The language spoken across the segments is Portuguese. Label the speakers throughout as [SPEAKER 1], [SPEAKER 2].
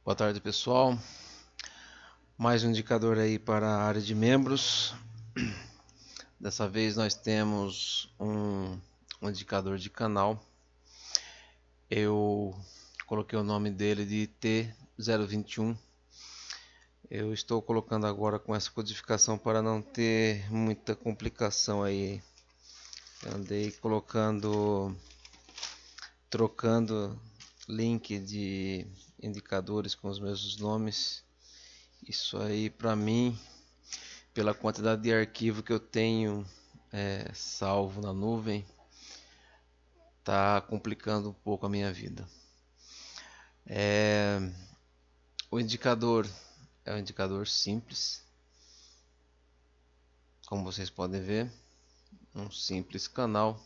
[SPEAKER 1] Boa tarde, pessoal. Mais um indicador aí para a área de membros. Dessa vez nós temos um indicador de canal. Eu coloquei o nome dele de T021. Eu estou colocando agora com essa codificação para não ter muita complicação aí. Eu andei trocando link de indicadores com os mesmos nomes. Isso aí para mim, pela quantidade de arquivo que eu tenho salvo na nuvem, tá complicando um pouco a minha vida. O indicador é um indicador simples, como vocês podem ver, um simples canal.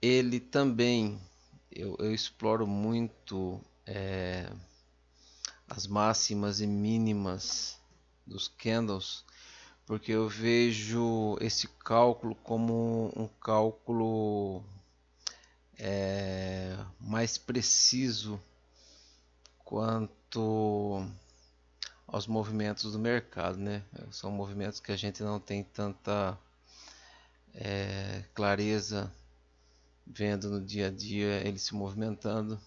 [SPEAKER 1] Ele também, eu exploro muito as máximas e mínimas dos candles, porque eu vejo esse cálculo como um cálculo mais preciso quanto aos movimentos do mercado, né? São movimentos que a gente não tem tanta clareza vendo no dia a dia ele se movimentando.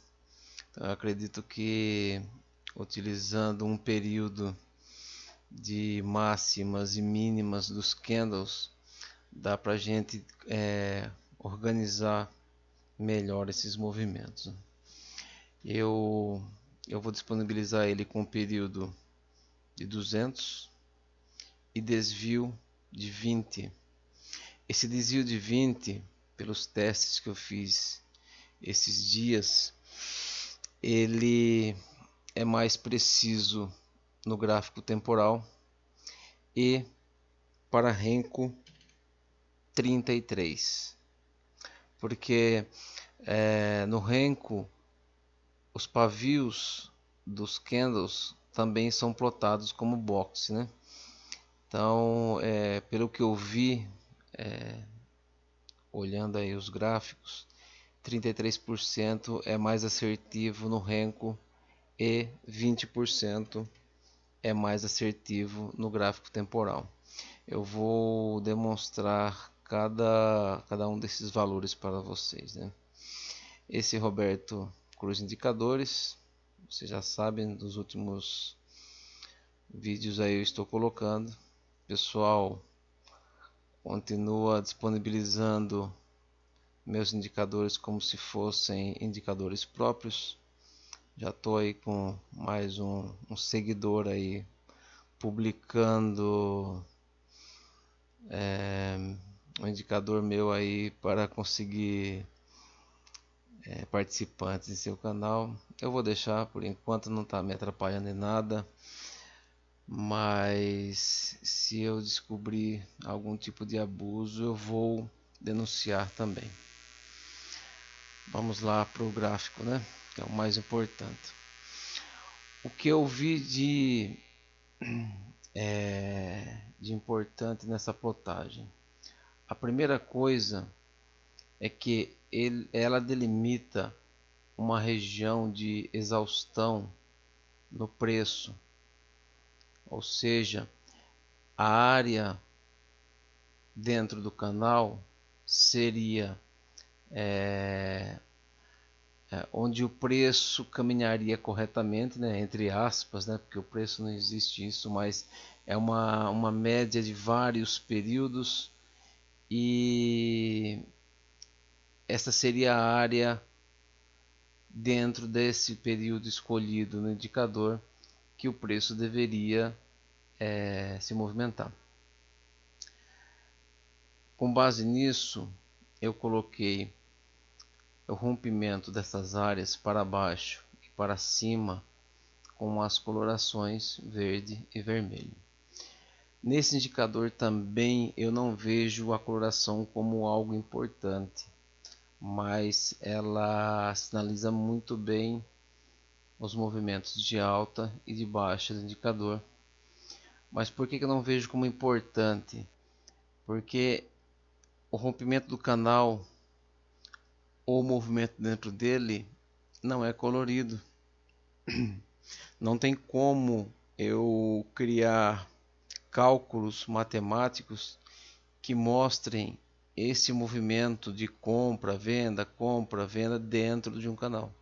[SPEAKER 1] Então eu acredito que utilizando um período de máximas e mínimas dos candles dá para a gente organizar melhor esses movimentos. Eu vou disponibilizar ele com período de 200 e desvio de 20. Esse desvio de 20, pelos testes que eu fiz esses dias, ele é mais preciso no gráfico temporal e para Renko 33, porque no Renko os pavios dos candles também são plotados como box, né? Então, pelo que eu vi, olhando aí os gráficos, 33% é mais assertivo no Renko e 20% é mais assertivo no gráfico temporal. Eu vou demonstrar cada um desses valores para vocês, né? Esse é Roberto Cruz Indicadores, vocês já sabem, dos últimos vídeos aí eu estou colocando. Pessoal, continua disponibilizando meus indicadores como se fossem indicadores próprios. Já estou aí com mais um seguidor aí publicando um indicador meu aí para conseguir participantes em seu canal. Eu vou deixar por enquanto, não está me atrapalhando em nada, mas se eu descobrir algum tipo de abuso eu vou denunciar também. Vamos lá para o gráfico, né, que é o mais importante. O que eu vi de importante nessa plotagem, a primeira coisa é que ela delimita uma região de exaustão no preço, ou seja, a área dentro do canal seria onde o preço caminharia corretamente, né, entre aspas, né, porque o preço não existe isso, mas é uma média de vários períodos, e essa seria a área dentro desse período escolhido no indicador que o preço deveria se movimentar. Com base nisso, eu coloquei o rompimento dessas áreas para baixo e para cima com as colorações verde e vermelho. Nesse indicador também eu não vejo a coloração como algo importante, mas ela sinaliza muito bem os movimentos de alta e de baixa do indicador. Mas por que eu não vejo como importante? Porque o rompimento do canal ou o movimento dentro dele não é colorido. Não tem como eu criar cálculos matemáticos que mostrem esse movimento de compra, venda dentro de um canal.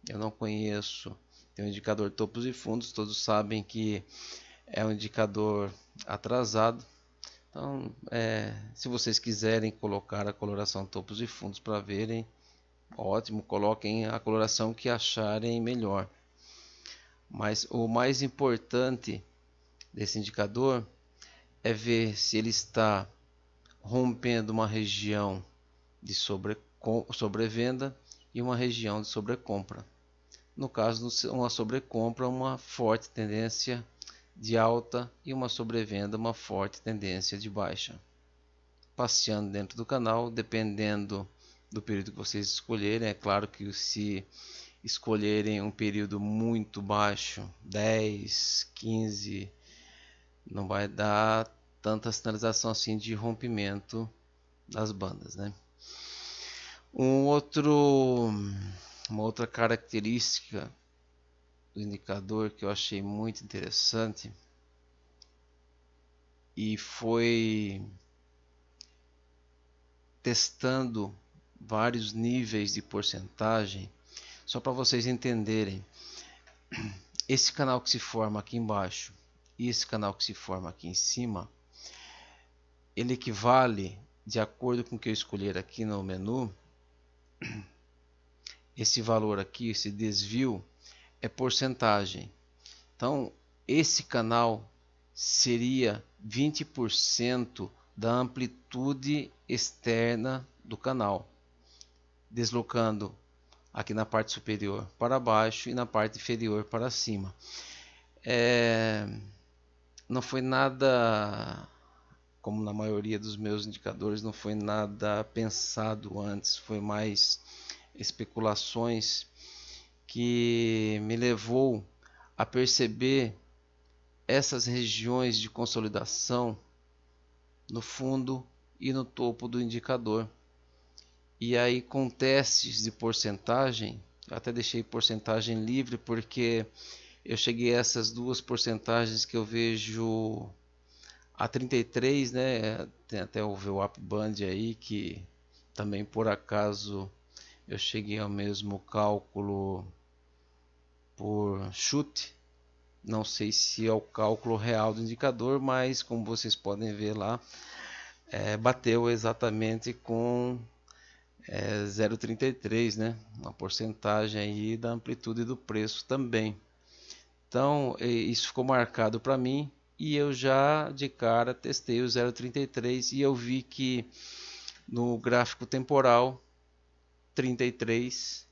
[SPEAKER 1] Eu não conheço. Tem um indicador topos e fundos, todos sabem que é um indicador atrasado. Então, se vocês quiserem colocar a coloração topos e fundos para verem, ótimo, coloquem a coloração que acharem melhor. Mas o mais importante desse indicador é ver se ele está rompendo uma região de sobrevenda e uma região de sobrecompra. No caso, uma sobrecompra, uma forte tendência de alta, e uma sobrevenda, uma forte tendência de baixa. Passeando dentro do canal, dependendo do período que vocês escolherem. É claro que se escolherem um período muito baixo, 10, 15, não vai dar tanta sinalização assim de rompimento das bandas, né? Uma outra característica do indicador que eu achei muito interessante e foi testando vários níveis de porcentagem, só para vocês entenderem. Esse canal que se forma aqui embaixo e esse canal que se forma aqui em cima, ele equivale, de acordo com o que eu escolher aqui no menu, esse valor aqui, esse desvio, é porcentagem. Então, esse canal seria 20% da amplitude externa do canal, deslocando aqui na parte superior para baixo e na parte inferior para cima. Não foi nada, como na maioria dos meus indicadores, não foi nada pensado antes, foi mais especulações que me levou a perceber essas regiões de consolidação no fundo e no topo do indicador. E aí, com testes de porcentagem, eu até deixei porcentagem livre porque eu cheguei a essas duas porcentagens que eu vejo a 33, né? Tem até o VWAP Band aí, que também por acaso eu cheguei ao mesmo cálculo por chute. Não sei se é o cálculo real do indicador, mas como vocês podem ver lá, bateu exatamente com 0,33, né? Uma porcentagem aí da amplitude do preço também. Então isso ficou marcado para mim e eu já de cara testei o 0,33 e eu vi que no gráfico temporal 33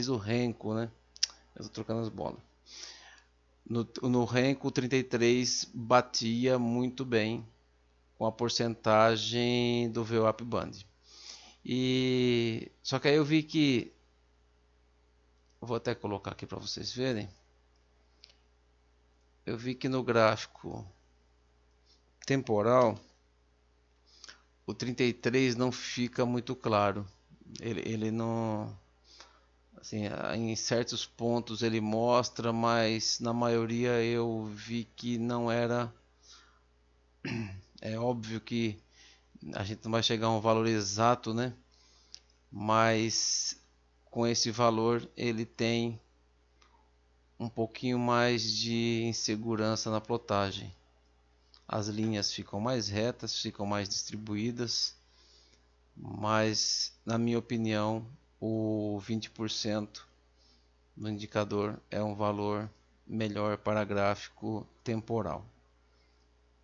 [SPEAKER 1] do Renko, né? Eu tô trocando as bolas. No Renko 33 batia muito bem com a porcentagem do VWAP Band. Só que aí eu vi que, vou até colocar aqui para vocês verem, eu vi que no gráfico temporal o 33 não fica muito claro. Ele não, assim, em certos pontos ele mostra, mas na maioria eu vi que não era. É óbvio que a gente não vai chegar a um valor exato, né? Mas com esse valor ele tem um pouquinho mais de insegurança na plotagem. As linhas ficam mais retas, ficam mais distribuídas, mas na minha opinião o 20% no indicador é um valor melhor para gráfico temporal.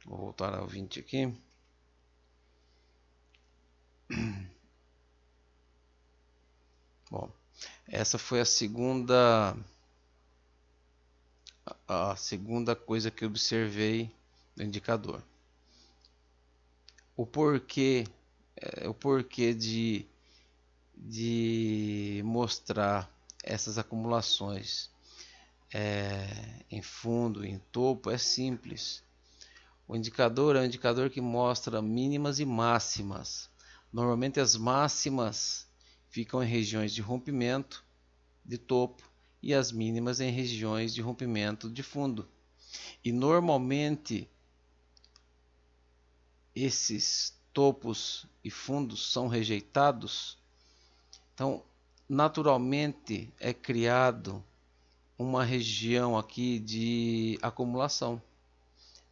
[SPEAKER 1] Vou voltar ao 20 aqui. Bom, essa foi a segunda coisa que eu observei no indicador. O porquê de mostrar essas acumulações em fundo e em topo é simples. O indicador é um indicador que mostra mínimas e máximas. Normalmente as máximas ficam em regiões de rompimento de topo e as mínimas em regiões de rompimento de fundo. E normalmente esses topos e fundos são rejeitados, então naturalmente é criado uma região aqui de acumulação.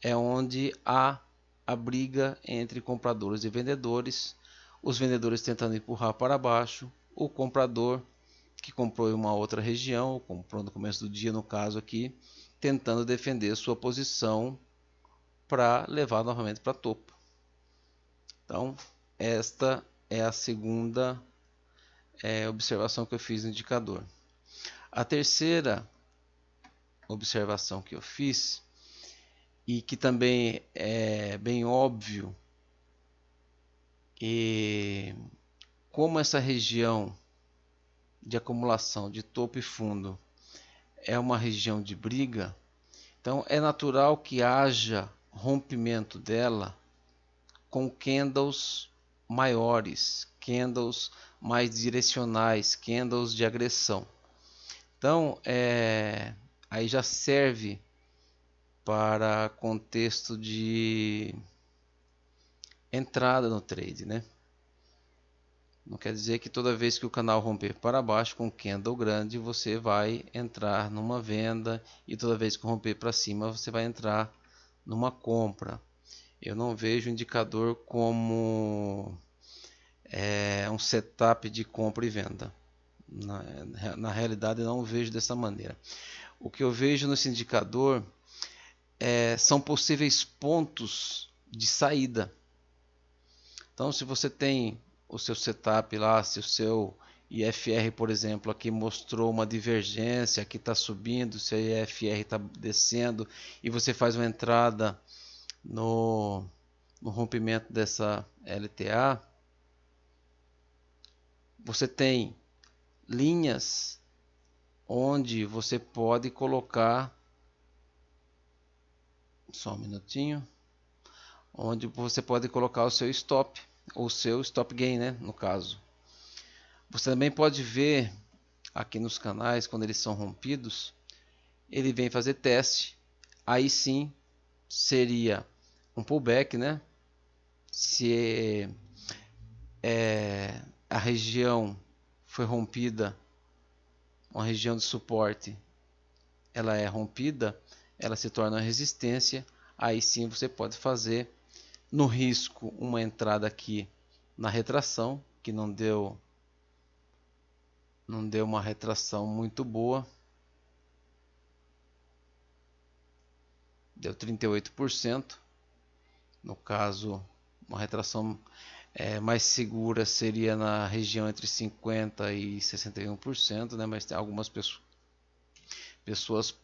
[SPEAKER 1] É onde há a briga entre compradores e vendedores, os vendedores tentando empurrar para baixo, o comprador que comprou em uma outra região, comprou no começo do dia no caso aqui, tentando defender sua posição para levar novamente para topo. Então esta é a segunda observação que eu fiz no indicador. A terceira observação que eu fiz, e que também é bem óbvio, e como essa região de acumulação de topo e fundo é uma região de briga, então é natural que haja rompimento dela com candles maiores, candles mais direcionais, candles de agressão. Então aí já serve para contexto de entrada no trade, né? Não quer dizer que toda vez que o canal romper para baixo com candle grande você vai entrar numa venda, e toda vez que romper para cima você vai entrar numa compra. Eu não vejo o indicador como um setup de compra e venda. Na realidade eu não vejo dessa maneira. O que eu vejo nesse indicador são possíveis pontos de saída. Então se você tem o seu setup lá, se o seu IFR, por exemplo, aqui mostrou uma divergência, aqui está subindo, se o IFR está descendo, e você faz uma entrada no rompimento dessa LTA, você tem linhas onde você pode colocar, só um minutinho, onde você pode colocar o seu stop, ou seu stop gain, né, no caso. Você também pode ver aqui nos canais, quando eles são rompidos, ele vem fazer teste, aí sim seria um pullback, né? Se a região foi rompida, uma região de suporte, ela é rompida, ela se torna uma resistência, aí sim você pode fazer no risco uma entrada aqui na retração, que não deu uma retração muito boa, deu 38%. No caso, uma retração mais segura seria na região entre 50% e 61%, né? Mas tem algumas pessoas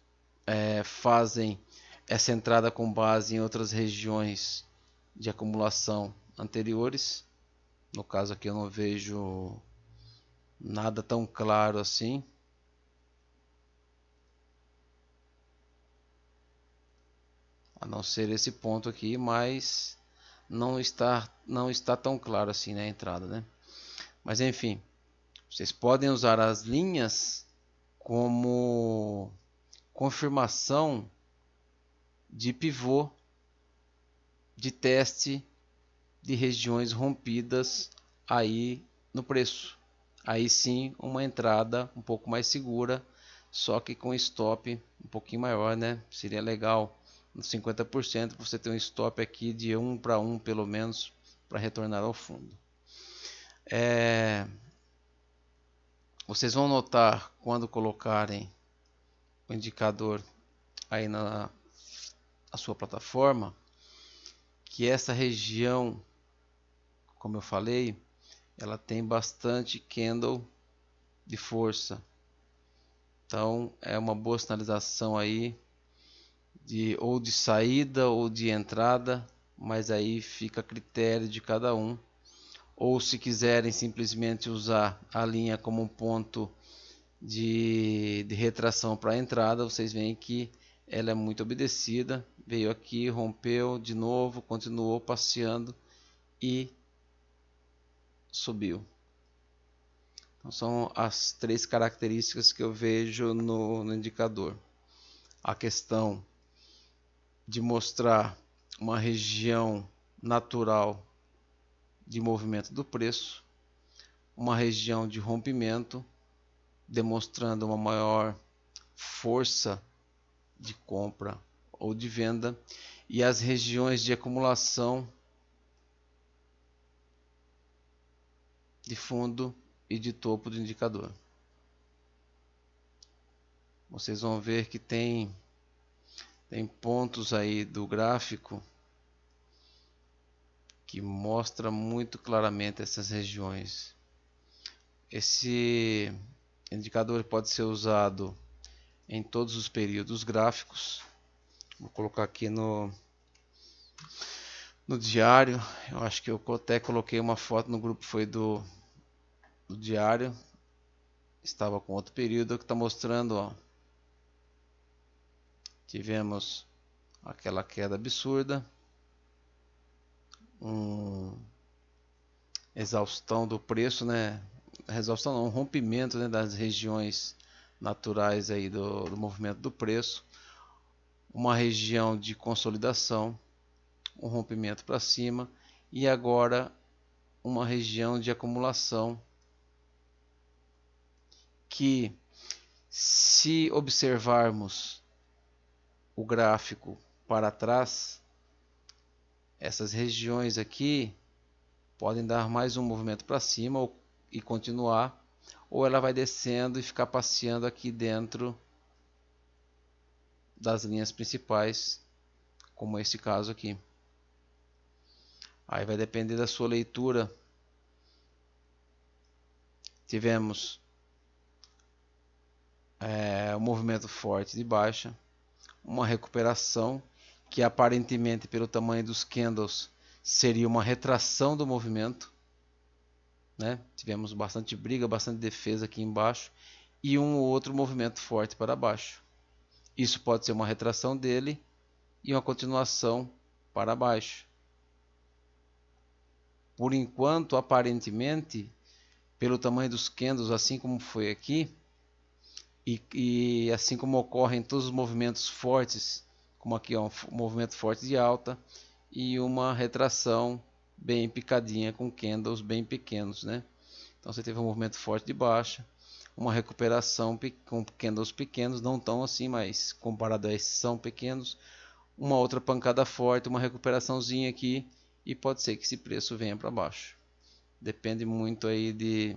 [SPEAKER 1] fazem essa entrada com base em outras regiões de acumulação anteriores. No caso aqui eu não vejo nada tão claro assim. A não ser esse ponto aqui, mas não está tão claro assim na entrada, né? Mas enfim, vocês podem usar as linhas como confirmação de pivô, de teste de regiões rompidas aí no preço. Aí sim uma entrada um pouco mais segura, só que com stop um pouquinho maior, né? Seria legal no 50% você ter um stop aqui de 1 para 1 pelo menos para retornar ao fundo. Vocês vão notar quando colocarem o indicador aí na sua plataforma que essa região, como eu falei, ela tem bastante candle de força. Então é uma boa sinalização aí ou de saída ou de entrada, mas aí fica a critério de cada um. Ou se quiserem simplesmente usar a linha como um ponto de retração para a entrada, vocês veem que ela é muito obedecida. Veio aqui, rompeu de novo, continuou passeando e subiu. Então, são as três características que eu vejo no indicador. A questão de mostrar uma região natural de movimento do preço, uma região de rompimento, demonstrando uma maior força de compra ou de venda, e as regiões de acumulação de fundo e de topo do indicador. Vocês vão ver que tem pontos aí do gráfico que mostra muito claramente essas regiões. Esse indicador pode ser usado em todos os períodos gráficos. Vou colocar aqui no diário. Eu acho que eu até coloquei uma foto no grupo, foi do diário. Estava com outro período que está mostrando, ó, tivemos aquela queda absurda, exaustão do preço, né? Exaustão não, um rompimento, né, das regiões naturais aí do movimento do preço, uma região de consolidação, um rompimento para cima e agora uma região de acumulação que, se observarmos o gráfico para trás, essas regiões aqui podem dar mais um movimento para cima e continuar, ou ela vai descendo e ficar passeando aqui dentro das linhas principais, como esse caso aqui. Aí vai depender da sua leitura. Tivemos um movimento forte de baixa, uma recuperação que aparentemente, pelo tamanho dos candles, seria uma retração do movimento, né? Tivemos bastante briga, bastante defesa aqui embaixo e um ou outro movimento forte para baixo. Isso pode ser uma retração dele e uma continuação para baixo. Por enquanto, aparentemente, pelo tamanho dos candles, assim como foi aqui, e assim como ocorrem todos os movimentos fortes, como aqui, ó, um movimento forte de alta e uma retração bem picadinha com candles bem pequenos, né? Então você teve um movimento forte de baixa, uma recuperação com candles pequenos, não tão assim, mas comparado a esses são pequenos, uma outra pancada forte, uma recuperaçãozinha aqui e pode ser que esse preço venha para baixo. Depende muito aí de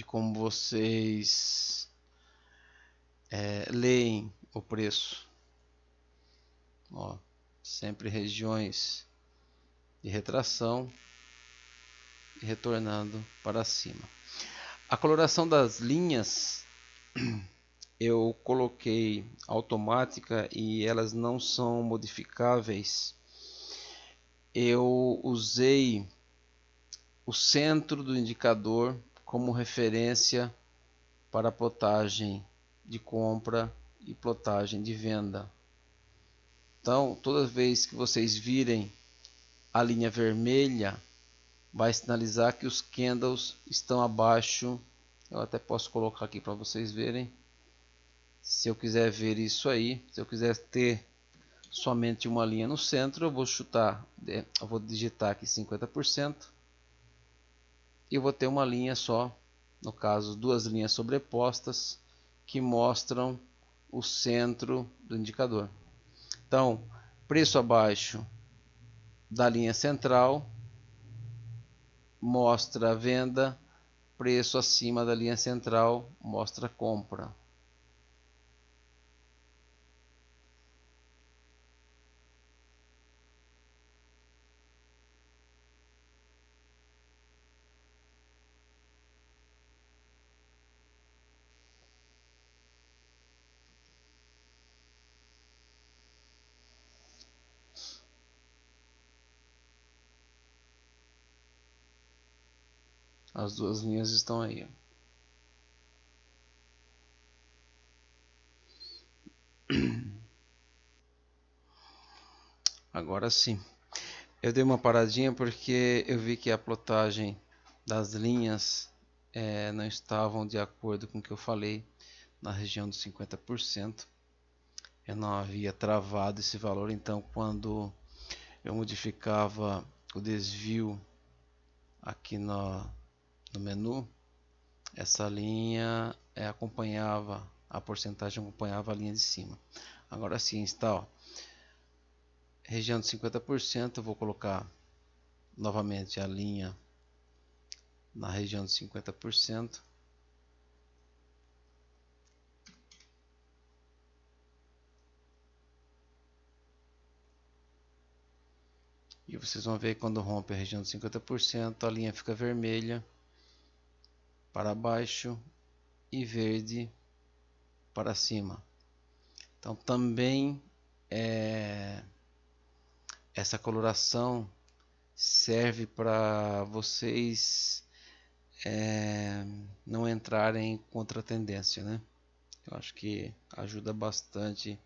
[SPEAKER 1] como vocês leem o preço. Ó, sempre regiões de retração e retornando para cima. A coloração das linhas eu coloquei automática e elas não são modificáveis. Eu usei o centro do indicador como referência para plotagem de compra e plotagem de venda. Então, toda vez que vocês virem a linha vermelha, vai sinalizar que os candles estão abaixo. Eu até posso colocar aqui para vocês verem. Se eu quiser ver isso aí, se eu quiser ter somente uma linha no centro, eu vou eu vou digitar aqui 50% e vou ter uma linha só, no caso duas linhas sobrepostas que mostram o centro do indicador. Então, preço abaixo da linha central mostra a venda, preço acima da linha central mostra a compra. As duas linhas estão aí. Agora sim. Eu dei uma paradinha porque eu vi que a plotagem das linhas não estavam de acordo com o que eu falei na região dos 50%. Eu não havia travado esse valor, então quando eu modificava o desvio aqui no menu, essa linha acompanhava, a porcentagem acompanhava a linha de cima. Agora sim está, ó, região de 50%, eu vou colocar novamente a linha na região de 50%. E vocês vão ver que quando rompe a região de 50%, a linha fica vermelha para baixo e verde para cima. Então também essa coloração serve para vocês não entrarem contra a tendência, né? Eu acho que ajuda bastante,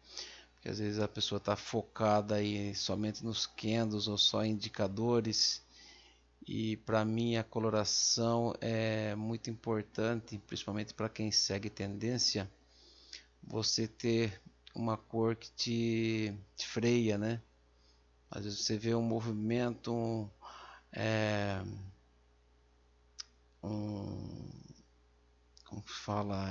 [SPEAKER 1] porque às vezes a pessoa está focada aí somente nos candles ou só em indicadores, e para mim a coloração é muito importante, principalmente para quem segue tendência, você ter uma cor que te freia, né? Às vezes você vê um movimento, como que fala,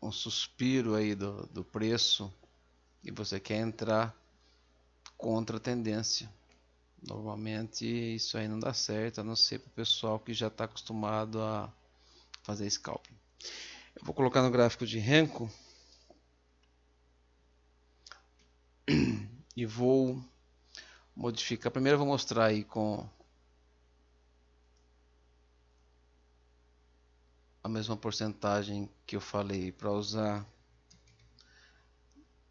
[SPEAKER 1] um suspiro aí do preço, e você quer entrar contra a tendência. Normalmente isso aí não dá certo, a não ser para o pessoal que já está acostumado a fazer scalping. Eu vou colocar no gráfico de Renko e vou modificar. Primeiro eu vou mostrar aí com a mesma porcentagem que eu falei para usar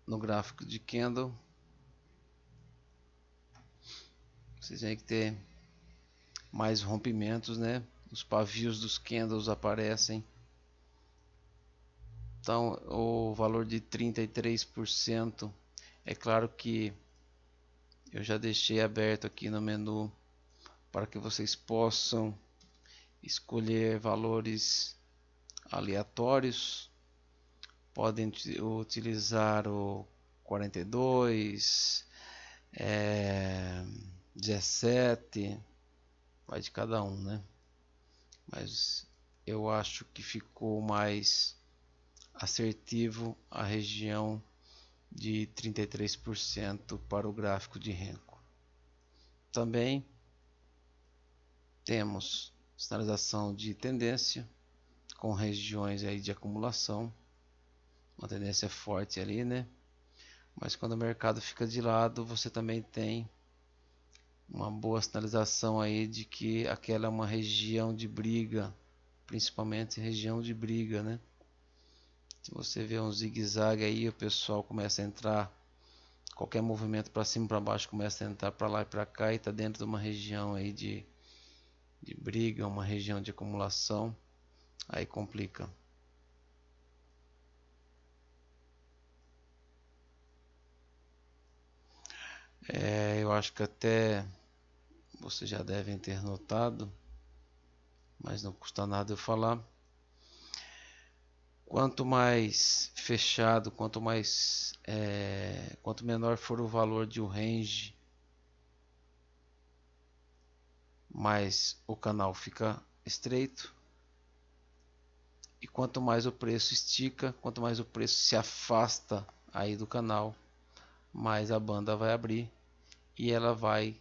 [SPEAKER 1] no gráfico de candle. Vocês têm que ter mais rompimentos, né? Os pavios dos candles aparecem. Então o valor de 33%, é claro que eu já deixei aberto aqui no menu para que vocês possam escolher valores aleatórios. Podem utilizar o 42, 17, vai de cada um, né? Mas eu acho que ficou mais assertivo a região de 33% para o gráfico de Renko. Também temos sinalização de tendência com regiões aí de acumulação, uma tendência forte ali, né? Mas quando o mercado fica de lado, você também tem uma boa sinalização aí de que aquela é uma região de briga, principalmente região de briga, né? Se você vê um zigue-zague aí, o pessoal começa a entrar, qualquer movimento para cima e para baixo começa a entrar para lá e para cá, e está dentro de uma região aí de briga, uma região de acumulação, aí complica. Eu acho que até vocês já devem ter notado, mas não custa nada eu falar. Quanto mais fechado, quanto menor for o valor de um range, mais o canal fica estreito. E quanto mais o preço estica, quanto mais o preço se afasta aí do canal, mais a banda vai abrir e ela vai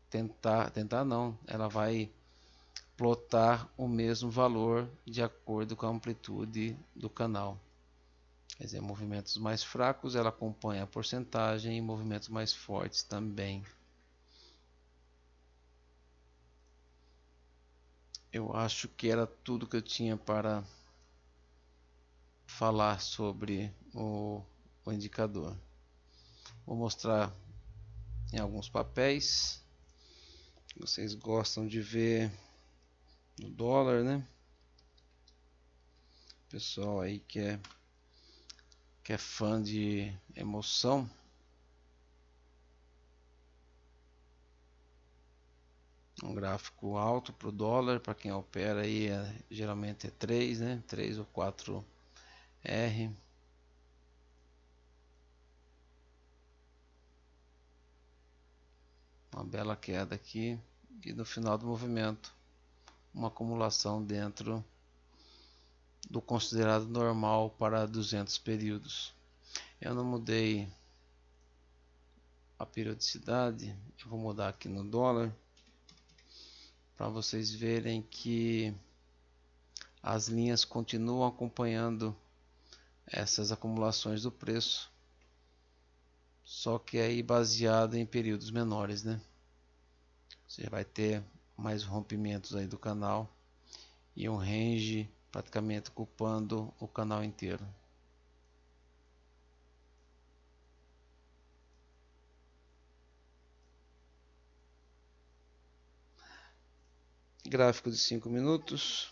[SPEAKER 1] tentar não, ela vai plotar o mesmo valor de acordo com a amplitude do canal. Quer dizer, movimentos mais fracos ela acompanha a porcentagem, e movimentos mais fortes também. Eu acho que era tudo que eu tinha para falar sobre o indicador. Vou mostrar em alguns papéis. Vocês gostam de ver o dólar, né? Pessoal aí que é fã de emoção. Um gráfico alto para o dólar, para quem opera aí geralmente é 3, né? 3 ou 4 R. Uma bela queda aqui e no final do movimento uma acumulação dentro do considerado normal para 200 períodos. Eu não mudei a periodicidade, eu vou mudar aqui no dólar para vocês verem que as linhas continuam acompanhando essas acumulações do preço, só que aí baseado em períodos menores, né? Você vai ter mais rompimentos aí do canal e um range praticamente ocupando o canal inteiro. Gráfico de 5 minutos.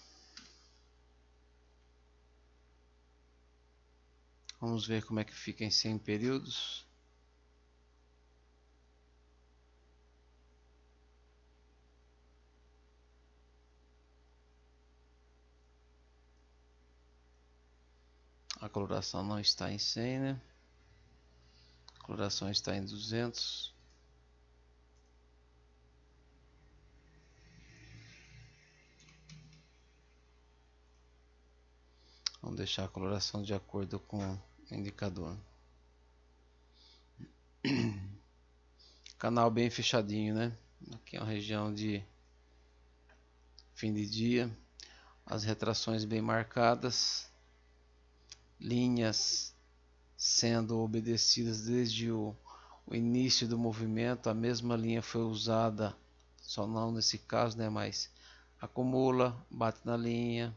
[SPEAKER 1] Vamos ver como é que fica em 100 períodos. A coloração não está em 100, né? A coloração está em 200. Vamos deixar a coloração de acordo com o indicador. Canal bem fechadinho, né? Aqui é uma região de fim de dia. As retrações bem marcadas. Linhas sendo obedecidas desde o início do movimento. A mesma linha foi usada, só não nesse caso, né? Mas acumula, bate na linha,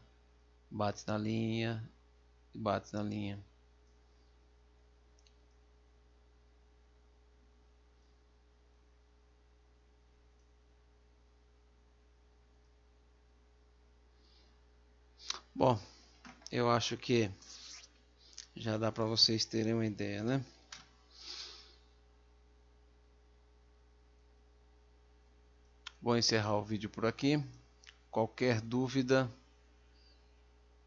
[SPEAKER 1] bate na linha e bate na linha. Bom, eu acho que já dá para vocês terem uma ideia, né? Vou encerrar o vídeo por aqui. Qualquer dúvida,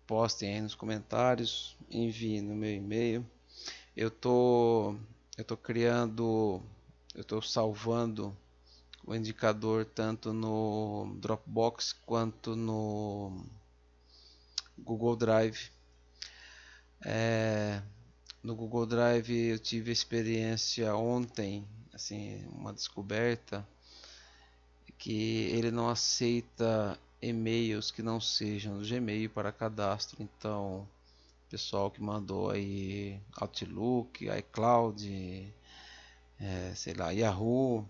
[SPEAKER 1] postem aí nos comentários, enviem no meu e-mail. Eu tô criando, eu tô salvando o indicador tanto no Dropbox quanto no Google Drive. No Google Drive eu tive experiência ontem, assim, uma descoberta que ele não aceita e-mails que não sejam do Gmail para cadastro. Então, pessoal que mandou aí Outlook, iCloud, sei lá, Yahoo,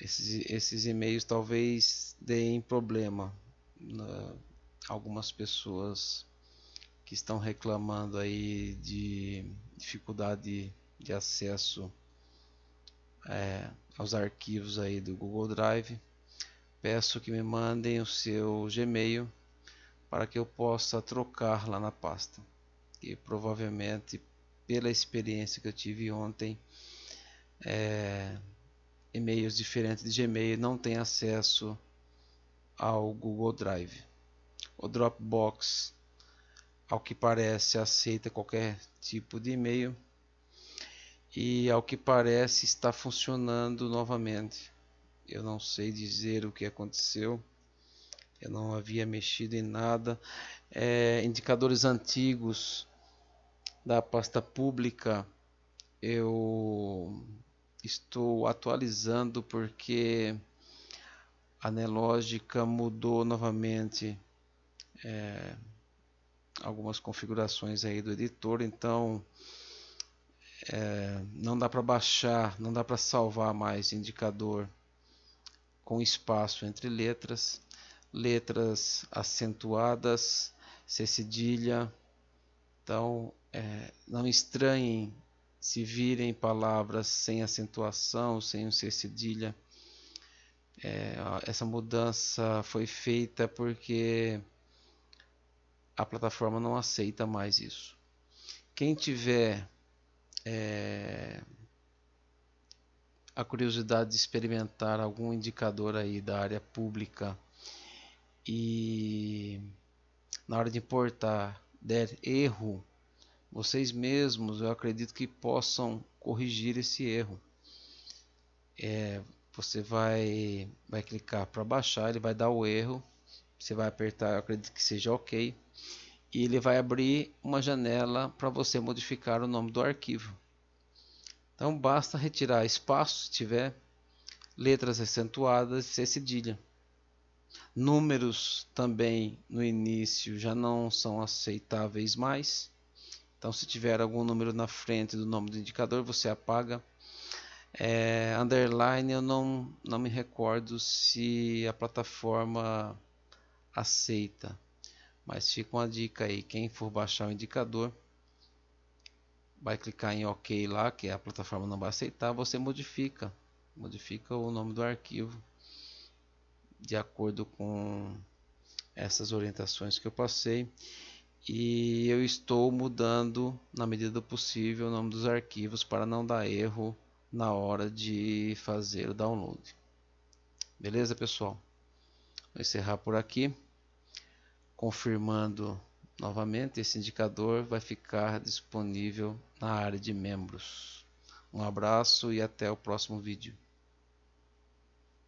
[SPEAKER 1] esses e-mails talvez deem problema. Algumas pessoas que estão reclamando aí de dificuldade de acesso aos arquivos aí do Google Drive. Peço que me mandem o seu Gmail para que eu possa trocar lá na pasta. E provavelmente, pela experiência que eu tive ontem, e-mails diferentes de Gmail não têm acesso ao Google Drive. O Dropbox, ao que parece, aceita qualquer tipo de e-mail e, ao que parece, está funcionando novamente. Eu não sei dizer o que aconteceu, eu não havia mexido em nada. Indicadores antigos da pasta pública eu estou atualizando porque a Nelogica mudou novamente algumas configurações aí do editor, então não dá para baixar, não dá para salvar mais indicador com espaço entre letras, letras acentuadas, C cedilha. Então não estranhem se virem palavras sem acentuação, sem um C cedilha. Essa mudança foi feita porque a plataforma não aceita mais isso. Quem tiver a curiosidade de experimentar algum indicador aí da área pública e na hora de importar der erro, vocês mesmos, eu acredito que possam corrigir esse erro. Você vai clicar para baixar, ele vai dar o erro, você vai apertar, eu acredito que seja OK, e ele vai abrir uma janela para você modificar o nome do arquivo. Então basta retirar espaço se tiver, letras acentuadas e cedilha. Números também no início já não são aceitáveis mais. Então se tiver algum número na frente do nome do indicador, você apaga. Underline eu não me recordo se a plataforma aceita. Mas fica uma dica aí, quem for baixar o indicador, vai clicar em OK lá, que a plataforma não vai aceitar, você modifica o nome do arquivo de acordo com essas orientações que eu passei, e eu estou mudando na medida do possível o nome dos arquivos para não dar erro na hora de fazer o download. Beleza, pessoal? Vou encerrar por aqui, confirmando novamente, esse indicador vai ficar disponível na área de membros. Um abraço e até o próximo vídeo.